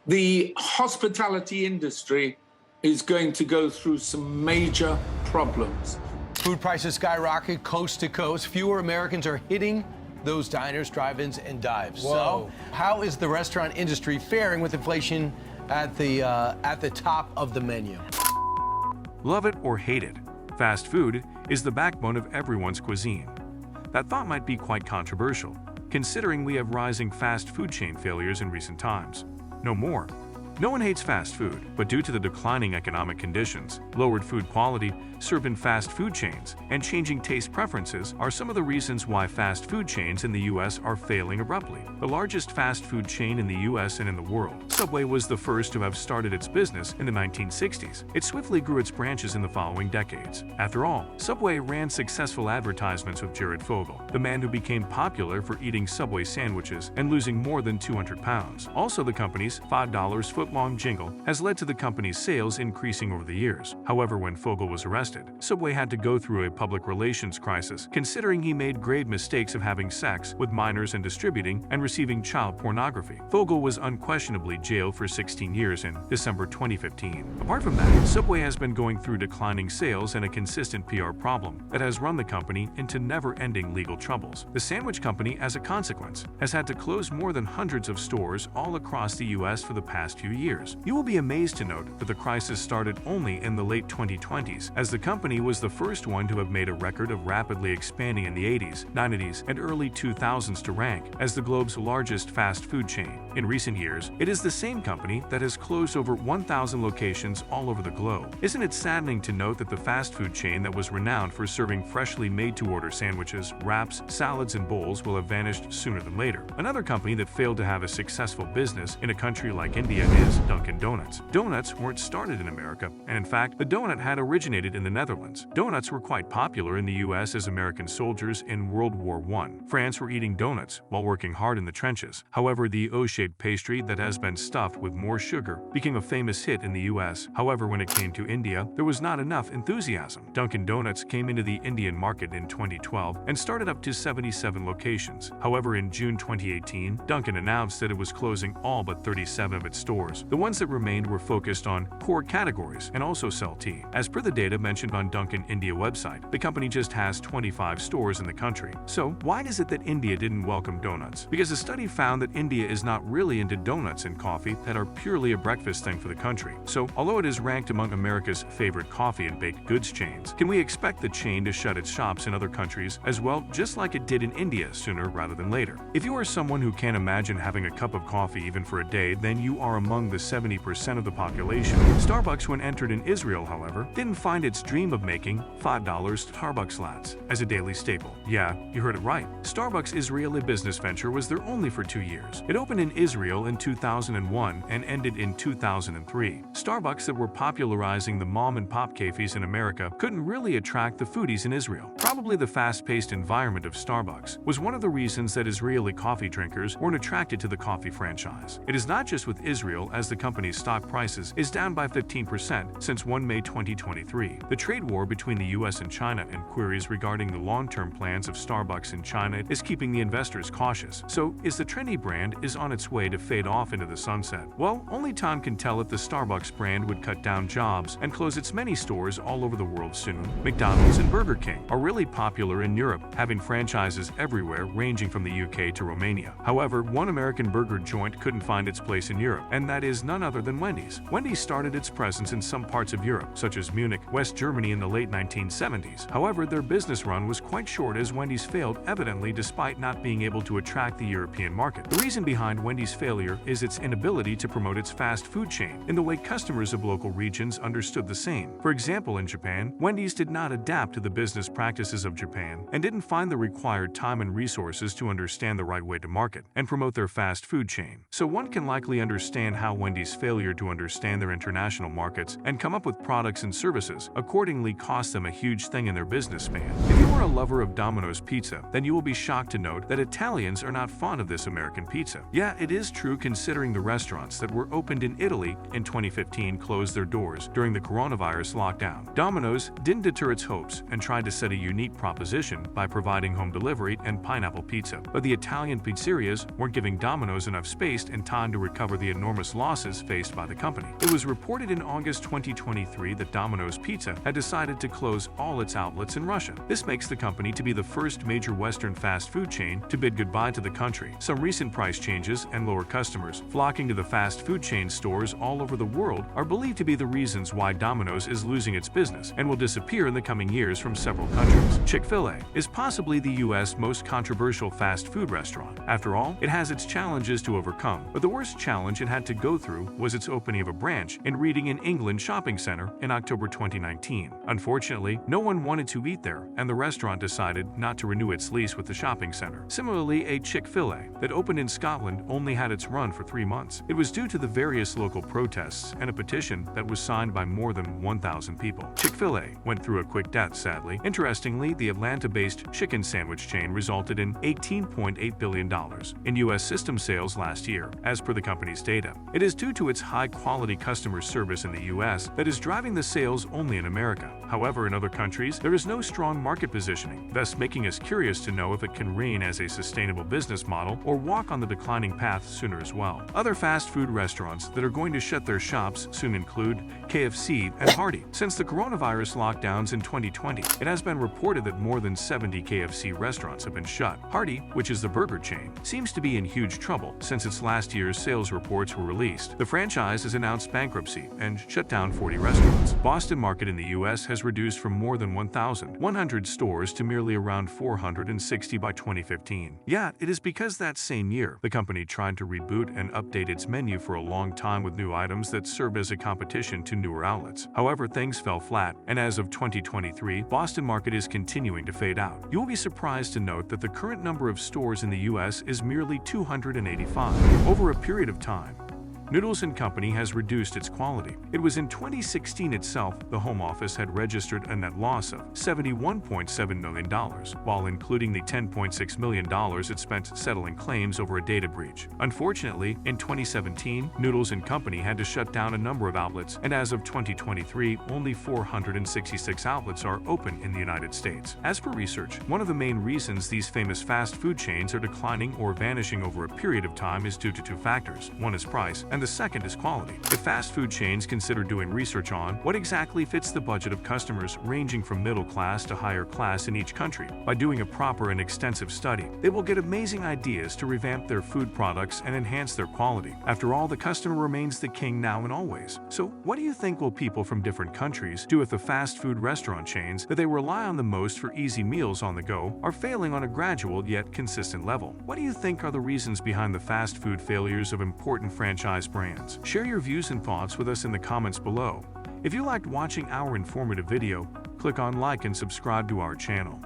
The hospitality industry is going to go through some major problems. Food prices skyrocket coast to coast. Fewer Americans are hitting those diners, drive-ins, and dives. Whoa. So, how is the restaurant industry faring with inflation at the top of the menu? Love it or hate it, fast food is the backbone of everyone's cuisine. That thought might be quite controversial, considering we have rising fast food chain failures in recent times. No more. No one hates fast food, but due to the declining economic conditions, lowered food quality served in fast food chains, and changing taste preferences are some of the reasons why fast food chains in the U.S. are failing abruptly. The largest fast food chain in the U.S. and in the world, Subway was the first to have started its business in the 1960s. It swiftly grew its branches in the following decades. After all, Subway ran successful advertisements with Jared Fogle, the man who became popular for eating Subway sandwiches and losing more than 200 pounds. Also, the company's $5 foot-long jingle has led to the company's sales increasing over the years. However, when Fogle was arrested, Subway had to go through a public relations crisis, considering he made grave mistakes of having sex with minors and distributing and receiving child pornography. Fogle was unquestionably jailed for 16 years in December 2015. Apart from that, Subway has been going through declining sales and a consistent PR problem that has run the company into never-ending legal troubles. The sandwich company, as a consequence, has had to close more than hundreds of stores all across the U.S. for the past few years. You will be amazed to note that the crisis started only in the late 2020s, as the company was the first one to have made a record of rapidly expanding in the 80s, 90s, and early 2000s to rank as the globe's largest fast food chain. In recent years, it is the same company that has closed over 1,000 locations all over the globe. Isn't it saddening to note that the fast food chain that was renowned for serving freshly made-to-order sandwiches, wraps, salads, and bowls will have vanished sooner than later? Another company that failed to have a successful business in a country like India is Dunkin' Donuts. Donuts weren't started in America, and in fact, the donut had originated in the Netherlands. Donuts were quite popular in the U.S. as American soldiers in World War I. France were eating donuts while working hard in the trenches. However, the O-shaped pastry that has been stuffed with more sugar became a famous hit in the U.S. However, when it came to India, there was not enough enthusiasm. Dunkin' Donuts came into the Indian market in 2012 and started up to 77 locations. However, in June 2018, Dunkin' announced that it was closing all but 37 of its stores. The ones that remained were focused on core categories and also sell tea. As per the data mentioned on Dunkin' India website, the company just has 25 stores in the country. So, why is it that India didn't welcome donuts? Because a study found that India is not really into donuts and coffee that are purely a breakfast thing for the country. So, although it is ranked among America's favorite coffee and baked goods chains, can we expect the chain to shut its shops in other countries as well, just like it did in India sooner rather than later? If you are someone who can't imagine having a cup of coffee even for a day, then you are among the 70% of the population. Starbucks, when entered in Israel, however, didn't find its dream of making $5 Starbucks lattes as a daily staple. Yeah, you heard it right. Starbucks Israeli business venture was there only for 2 years. It opened in Israel in 2001 and ended in 2003. Starbucks, that were popularizing the mom-and-pop cafes in America, couldn't really attract the foodies in Israel. Probably the fast-paced environment of Starbucks was one of the reasons that Israeli coffee drinkers weren't attracted to the coffee franchise. It is not just with Israel, as the company's stock prices is down by 15% since 1 May 2023. The trade war between the U.S. and China and queries regarding the long-term plans of Starbucks in China is keeping the investors cautious. So, is the trendy brand on its way to fade off into the sunset? Well, only time can tell if the Starbucks brand would cut down jobs and close its many stores all over the world soon. McDonald's and Burger King are really popular in Europe, having franchises everywhere ranging from the UK to Romania. However, one American burger joint couldn't find its place in Europe, and that is none other than Wendy's. Wendy's started its presence in some parts of Europe, such as Munich, West Germany in the late 1970s. However, their business run was quite short as Wendy's failed evidently despite not being able to attract the European market. The reason behind Wendy's failure is its inability to promote its fast food chain in the way customers of local regions understood the same. For example, in Japan, Wendy's did not adapt to the business practices of Japan and didn't find the required time and resources to understand the right way to market and promote their fast food chain. So one can likely understand how Wendy's failure to understand their international markets and come up with products and services accordingly cost them a huge thing in their business span. If you are a lover of Domino's pizza, then you will be shocked to note that Italians are not fond of this American pizza. Yeah, it is true considering the restaurants that were opened in Italy in 2015 closed their doors during the coronavirus lockdown. Domino's didn't deter its hopes and tried to set a unique proposition by providing home delivery and pineapple pizza, but the Italian pizzerias weren't giving Domino's enough space and time to recover the enormous losses faced by the company. It was reported in August 2023 that Domino's Pizza had decided to close all its outlets in Russia. This makes the company to be the first major Western fast food chain to bid goodbye to the country. Some recent price changes and lower customers flocking to the fast food chain stores all over the world are believed to be the reasons why Domino's is losing its business and will disappear in the coming years from several countries. Chick-fil-A is possibly the U.S. most controversial fast food restaurant. After all, it has its challenges to overcome, but the worst challenge it had to go through was its opening of a branch in Reading in England shopping center in October 2019. Unfortunately, no one wanted to eat there, and the restaurant decided not to renew its lease with the shopping center. Similarly, a Chick-fil-A that opened in Scotland only had its run for 3 months. It was due to the various local protests and a petition that was signed by more than 1,000 people. Chick-fil-A went through a quick death, sadly. Interestingly, the Atlanta-based chicken sandwich chain resulted in $18.8 billion in U.S. system sales last year, as per the company's data. It is due to its high-quality customer service in the U.S. that is driving the sales only in America. However, in other countries, there is no strong market positioning, thus making us curious to know if it can reign as a sustainable business model or walk on the declining path sooner as well. Other fast food restaurants that are going to shut their shops soon include KFC and Hardy. Since the coronavirus lockdowns in 2020, it has been reported that more than 70 KFC restaurants have been shut. Hardy, which is the burger chain, seems to be in huge trouble since its last year's sales reports were released. The franchise has announced bankruptcy and shut down 40 restaurants. Boston Market in the U.S. has reduced from more than 1,100 stores to merely around 460 by 2015. Yet, it is because that same year, the company tried to reboot and update its menu for a long time with new items that served as a competition to newer outlets. However, things fell flat, and as of 2023, Boston Market is continuing to fade out. You will be surprised to note that the current number of stores in the U.S. is merely 285. Over a period of time, Noodles & Company has reduced its quality. It was in 2016 itself the Home Office had registered a net loss of $71.7 million, while including the $10.6 million it spent settling claims over a data breach. Unfortunately, in 2017, Noodles & Company had to shut down a number of outlets, and as of 2023, only 466 outlets are open in the United States. As per research, one of the main reasons these famous fast food chains are declining or vanishing over a period of time is due to two factors. One is price, and the second is quality. If fast food chains consider doing research on what exactly fits the budget of customers ranging from middle class to higher class in each country, by doing a proper and extensive study, they will get amazing ideas to revamp their food products and enhance their quality. After all, the customer remains the king now and always. So, what do you think will people from different countries do if the fast food restaurant chains that they rely on the most for easy meals on the go are failing on a gradual yet consistent level? What do you think are the reasons behind the fast food failures of important franchise brands? Share your views and thoughts with us in the comments below. If you liked watching our informative video, click on like and subscribe to our channel.